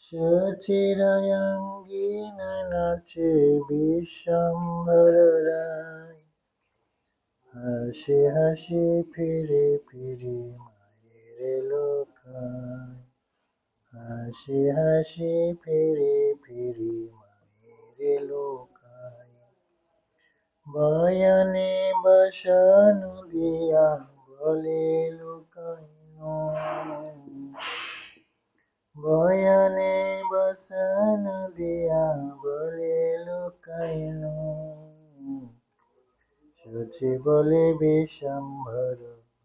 সুচিরাঙ্গিনা নাচে বিশ্বম্ভর রায়। হাসি হাসি ফিরে ফিরে মায়ের লোকায়। হাসি হাসি ফিরে ফিরে মায়ের লোকায়। বয়ানে বসানো দিয়া বলে লুকাইন। বয়ানে বসানো দিয়া বলে লুকাইন। সুচি বলে বিশ্বম্ভর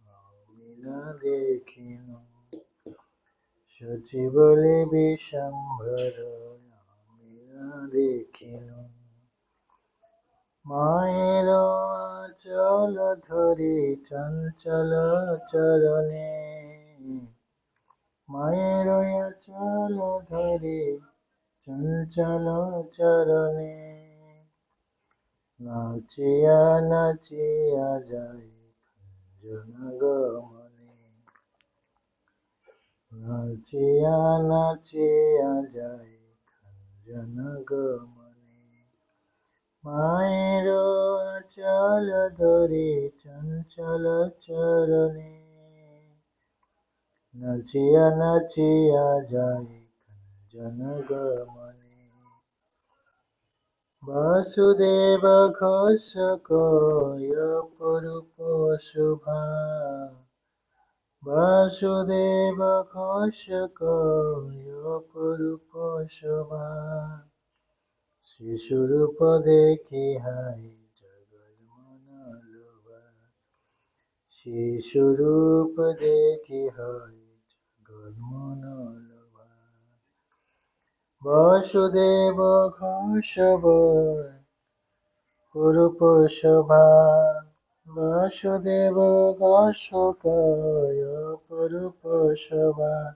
আমি না দেখিন। সুচি বলে বিশ্বম্ভর আমি না দেখিন। মায়ের আঁচল ধরি চঞ্চল চরণে। মায়ের আঁচল ধরি চঞ্চল চরণে। নাচিয়া নাচিয়া যাই জনগমনে। নাচিয়া নাচিয়া যাই জনগমনে। মায়ের আঁচল ধরি চঞ্চল চরণে। নাচিয়া নাচিয়া যাই জনগমনে। বাসুদেব ঘোষ কয় অপরূপ শোভা। বাসুদেব ঘোষ কয় অপরূপ শোভা। শিশুরূপ দেখি হাই জগৎ মন লোভা। শিশুরূপ দেখি হাই জগৎ মন লোভা। বাসুদেব ঘোষ বয় অপরূপ শোভা। বাসুদেব ঘোষ কয় অপরূপ শোভা।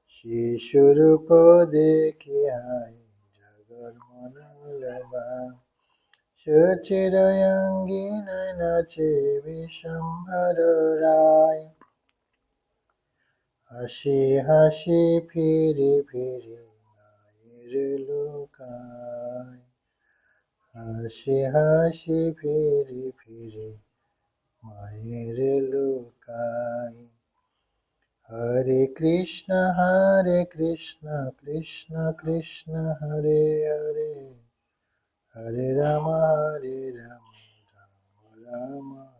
শিশুরূপ দেখি হাই জগৎ মন লোভা। সুচিরাঙ্গিনায় নাচে বিশ্বম্ভর রায়। হাসি হাসি ফিরে ফিরে মায়ের লোকায়। হাসি হাসি ফিরে ফিরে মায়ের লোকায়। হরে কৃষ্ণ কৃষ্ণ কৃষ্ণ হরে হরে। হরে রাম রাম রাম